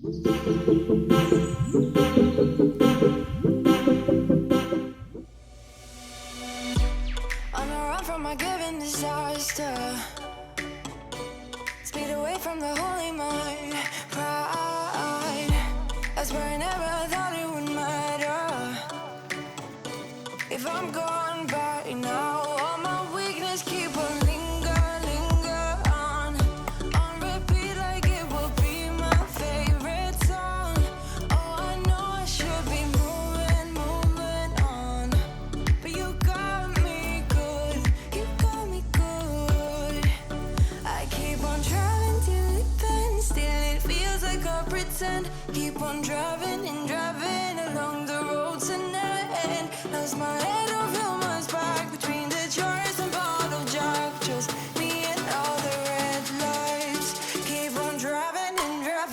On a run from a given disaster, speed away from the holy mind, pride. That's where I never thought it would matter. If I'm gone by now, all my weakness keep on linger on repeat like it will be my favorite song. Oh, I know I should be moving on, but you got me good, you got me good. I keep on driving till it bends, still it feels like I pretend. Keep on driving and driving along the road to end. Lost my head over my back between the jars and bottle jack. Just me and all the red lights. Keep on driving and driving.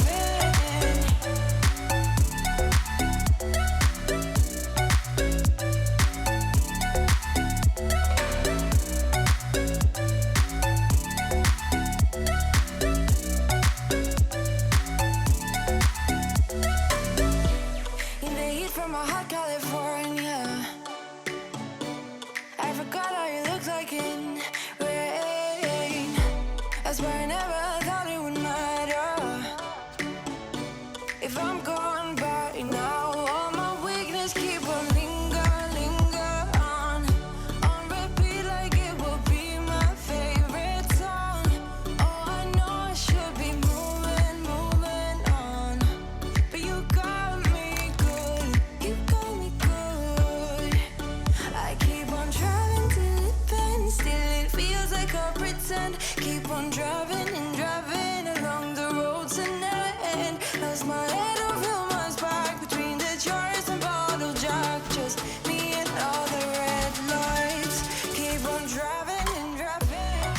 In the heat from a hot California, I forgot how you look like in rain. That's why I never thought it would matter. If I'm gone by now, all my weakness keep on linger on repeat like it will be my favorite song. Oh, I know I should be moving on, but you got me good, you got me good. I keep on driving till it bends, still it feels like I pretend. Keep on driving and driving along the road to end. Lost my head over my back between the jars and bottle jack. Just me and all the red lights. Keep on driving and driving.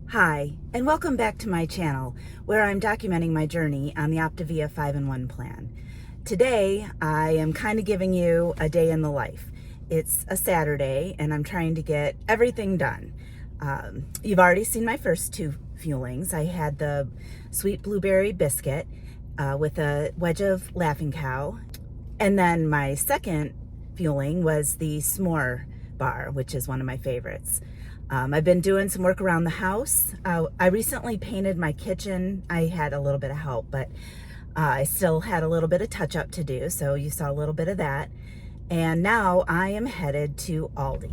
Hi, and welcome back to my channel, where I'm documenting my journey on the Optavia 5-in-1 plan. Today, I am kind of giving you a day in the life. It's a Saturday, and I'm trying to get everything done. You've already seen my first two fuelings. I had the sweet blueberry biscuit with a wedge of Laughing Cow, and then my second fueling was the s'more bar, which is one of my favorites. I've been doing some work around the house. I recently painted my kitchen. I had a little bit of help, but I still had a little bit of touch up to do, so you saw a little bit of that. And now I am headed to Aldi.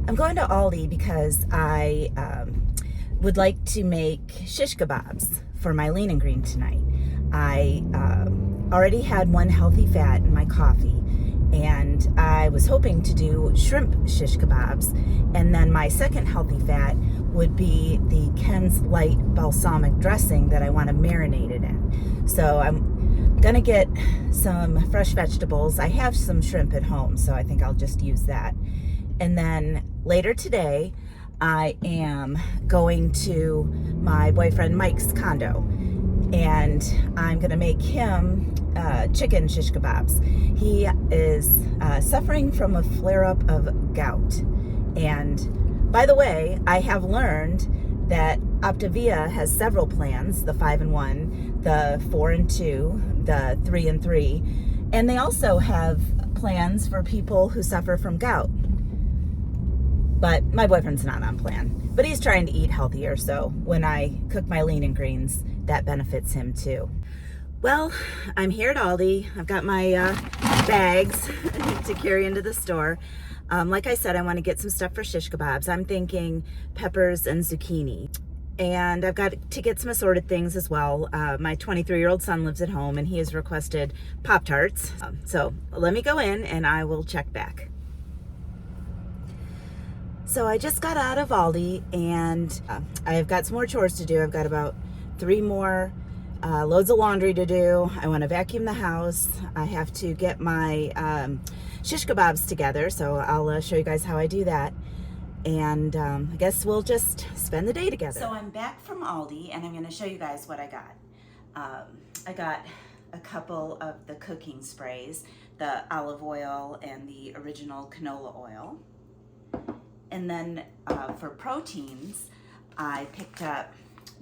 I'm going to Aldi because I would like to make shish kebabs for my lean and green tonight. I already had one healthy fat in my coffee, and I was hoping to do shrimp shish kebabs, and then my second healthy fat would be the Ken's Light balsamic dressing that I want to marinate it in. So I'm gonna get some fresh vegetables. I have some shrimp at home, so I think I'll just use that. And then later today, I am going to my boyfriend Mike's condo, and I'm gonna make him chicken shish kebabs. He is suffering from a flare-up of gout. And by the way, I have learned that Optavia has several plans, the 5-in-1, the 4-in-2, the 3-in-3, and they also have plans for people who suffer from gout. But my boyfriend's not on plan, but he's trying to eat healthier, so when I cook my lean and greens, that benefits him too. Well, I'm here at Aldi. I've got my bags to carry into the store. Like I said, I want to get some stuff for shish kebabs. I'm thinking peppers and zucchini. And I've got to get some assorted things as well. My 23-year-old son lives at home, and he has requested Pop-Tarts. So let me go in and I will check back. So I just got out of Aldi, and I've got some more chores to do. I've got about 3 more loads of laundry to do. I want to vacuum the house. I have to get my shish kebabs together, so I'll show you guys how I do that. And I guess we'll just spend the day together. So I'm back from Aldi, and I'm going to show you guys what I got. I got a couple of the cooking sprays, the olive oil and the original canola oil. And then for proteins, I picked up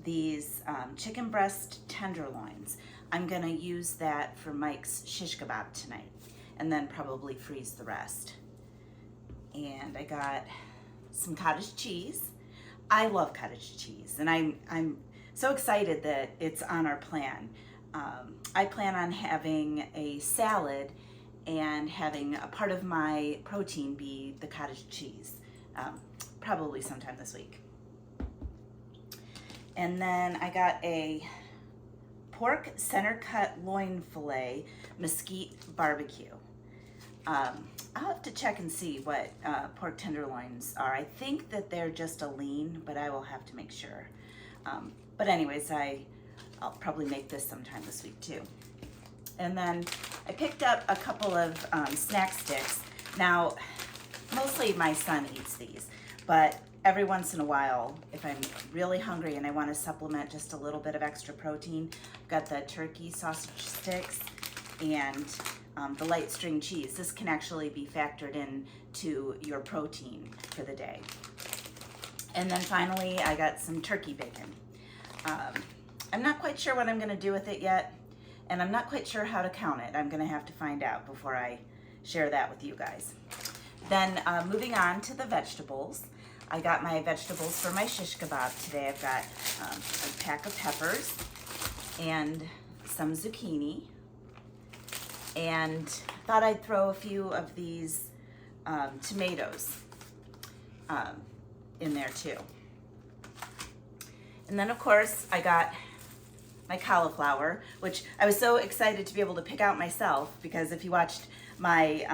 these chicken breast tenderloins. I'm gonna use that for Mike's shish kebab tonight, and then probably freeze the rest. And I got some cottage cheese. I love cottage cheese, and I'm so excited that it's on our plan. I plan on having a salad and having a part of my protein be the cottage cheese, probably sometime this week. And then I got a pork center cut loin filet mesquite barbecue. I'll have to check and see what pork tenderloins are. I think that they're just a lean, but I will have to make sure. But anyways, I'll probably make this sometime this week too. And then I picked up a couple of snack sticks. Now, mostly my son eats these, but every once in a while, if I'm really hungry and I want to supplement just a little bit of extra protein, I've got the turkey sausage sticks and the light string cheese. This can actually be factored in to your protein for the day. And then finally, I got some turkey bacon. I'm not quite sure what I'm going to do with it yet, and I'm not quite sure how to count it. I'm going to have to find out before I share that with you guys. Then moving on to the vegetables. I got my vegetables for my shish kebab today. I've got a pack of peppers and some zucchini, and thought I'd throw a few of these tomatoes in there too. And then of course I got my cauliflower, which I was so excited to be able to pick out myself, because if you watched my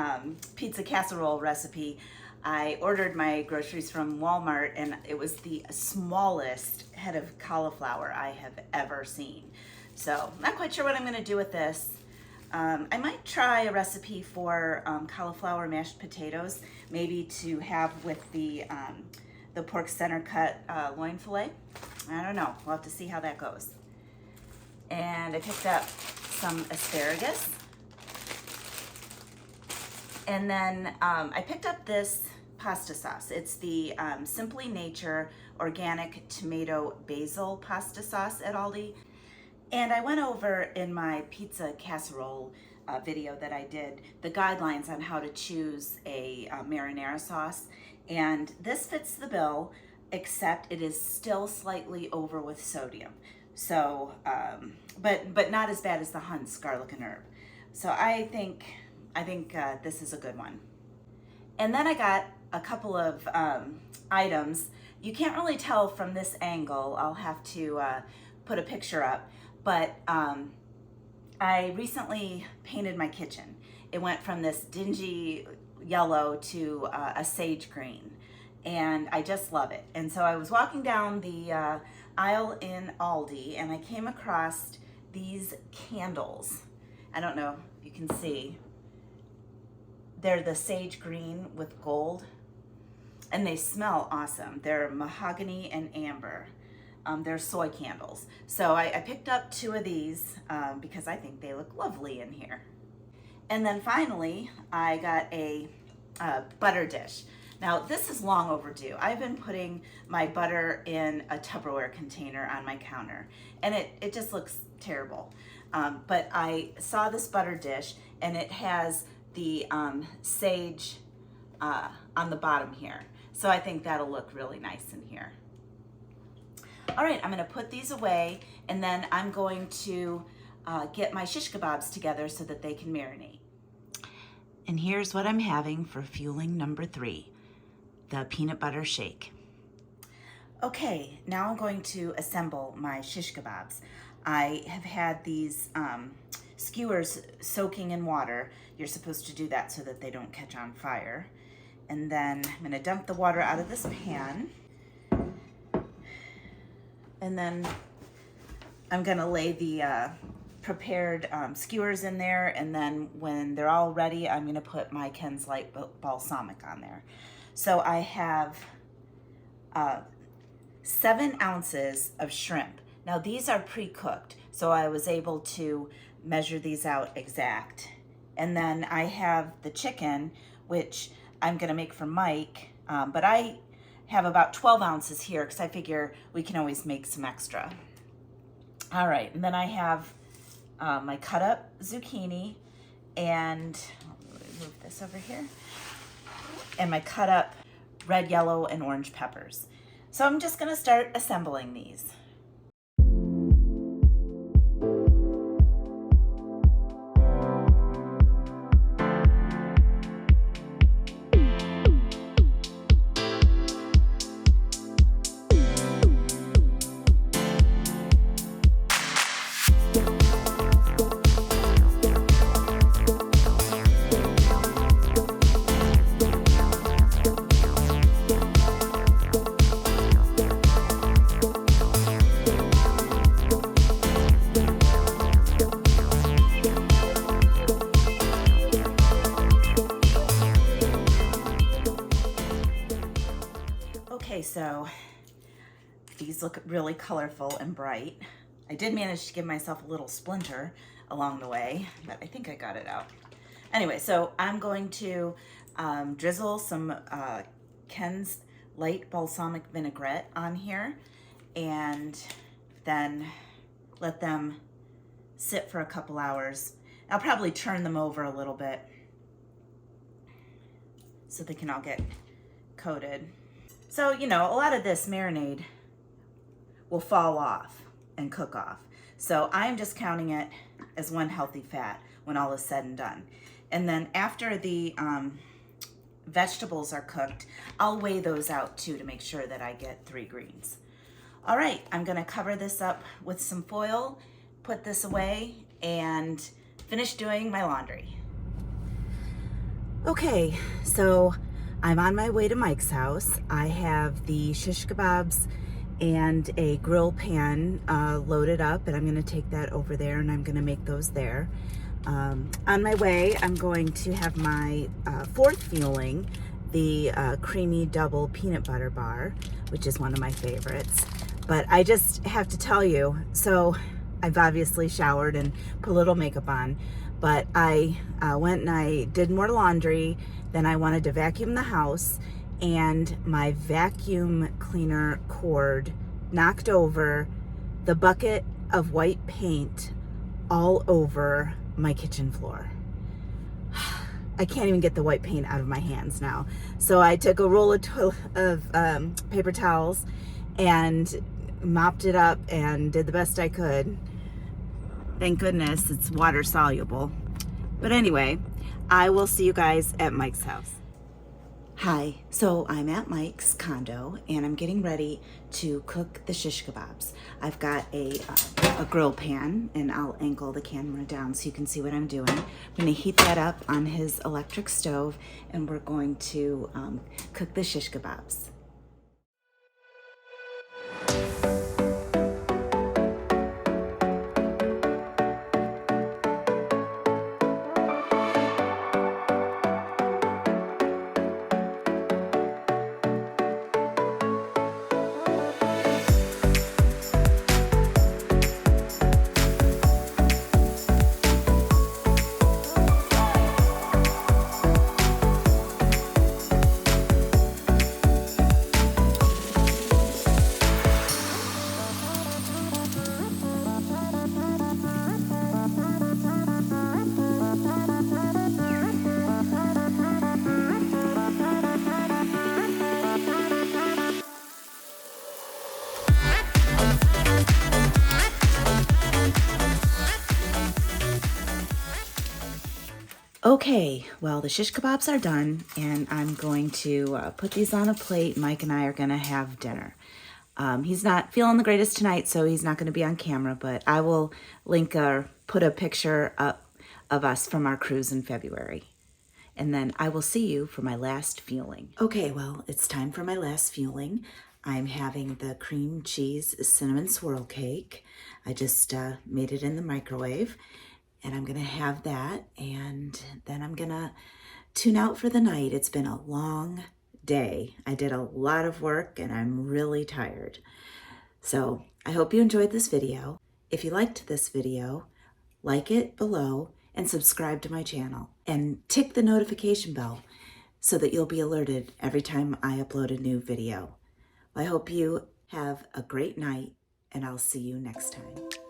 pizza casserole recipe, I ordered my groceries from Walmart, and it was the smallest head of cauliflower I have ever seen. So not quite sure what I'm going to do with this. I might try a recipe for cauliflower mashed potatoes, maybe to have with the pork center cut loin filet. I don't know. We'll have to see how that goes. And I picked up some asparagus. And then I picked up this pasta sauce. It's the Simply Nature Organic Tomato Basil Pasta Sauce at Aldi. And I went over in my pizza casserole video that I did the guidelines on how to choose a marinara sauce. And this fits the bill, except it is still slightly over with sodium. So, but not as bad as the Hunt's garlic and herb. So I think this is a good one. And then I got a couple of items. You can't really tell from this angle. I'll have to put a picture up. But I recently painted my kitchen. It went from this dingy yellow to a sage green, and I just love it. And so I was walking down the aisle in Aldi, and I came across these candles. I don't know if you can see. They're the sage green with gold, and they smell awesome. They're mahogany and amber. They're soy candles. So I picked up 2 of these because I think they look lovely in here. And then finally, I got a butter dish. Now, this is long overdue. I've been putting my butter in a Tupperware container on my counter, and it just looks terrible. But I saw this butter dish, and it has the sage on the bottom here. So I think that'll look really nice in here. All right, I'm gonna put these away, and then I'm going to get my shish kebabs together so that they can marinate. And here's what I'm having for fueling number 3, the peanut butter shake. Okay, now I'm going to assemble my shish kebabs. I have had these skewers soaking in water. You're supposed to do that so that they don't catch on fire. And then I'm gonna dump the water out of this pan. And then I'm gonna lay the prepared skewers in there, and then when they're all ready, I'm gonna put my Ken's Light balsamic on there. So I have 7 ounces of shrimp. Now these are pre-cooked, so I was able to measure these out exact. And then I have the chicken, which I'm gonna make for Mike, but I have about 12 ounces here because I figure we can always make some extra. All right, and then I have my cut up zucchini and let me move this over here, and my cut up red, yellow, and orange peppers. So I'm just gonna start assembling these. Okay, so these look really colorful and bright. I did manage to give myself a little splinter along the way, but I think I got it out. Anyway, so I'm going to drizzle some Ken's light balsamic vinaigrette on here and then let them sit for a couple hours. I'll probably turn them over a little bit so they can all get coated. So, you know, a lot of this marinade will fall off and cook off. So I'm just counting it as one healthy fat when all is said and done. And then after the vegetables are cooked, I'll weigh those out too to make sure that I get 3 greens. All right, I'm gonna cover this up with some foil, put this away, and finish doing my laundry. Okay, so I'm on my way to Mike's house. I have the shish kebabs and a grill pan loaded up, and I'm gonna take that over there and I'm gonna make those there. On my way, I'm going to have my 4th fueling, the creamy double peanut butter bar, which is one of my favorites. But I just have to tell you, so I've obviously showered and put a little makeup on, but I went and I did more laundry. Then I wanted to vacuum the house, and my vacuum cleaner cord knocked over the bucket of white paint all over my kitchen floor. I can't even get the white paint out of my hands now. So I took a roll of paper towels and mopped it up and did the best I could. Thank goodness it's water soluble. But anyway, I will see you guys at Mike's house. Hi, so I'm at Mike's condo and I'm getting ready to cook the shish kebabs. I've got a grill pan, and I'll angle the camera down so you can see what I'm doing. I'm gonna heat that up on his electric stove, and we're going to cook the shish kebabs. Okay, well, the shish kebabs are done, and I'm going to put these on a plate. Mike and I are going to have dinner. He's not feeling the greatest tonight, so he's not going to be on camera, but I will link or put a picture up of us from our cruise in February. And then I will see you for my last fueling. Okay, well, it's time for my last fueling. I'm having the cream cheese cinnamon swirl cake. I just made it in the microwave. And I'm gonna have that, and then I'm gonna tune out for the night. It's been a long day. I did a lot of work and I'm really tired. So I hope you enjoyed this video. If you liked this video, like it below and subscribe to my channel and tick the notification bell so that you'll be alerted every time I upload a new video. I hope you have a great night, and I'll see you next time.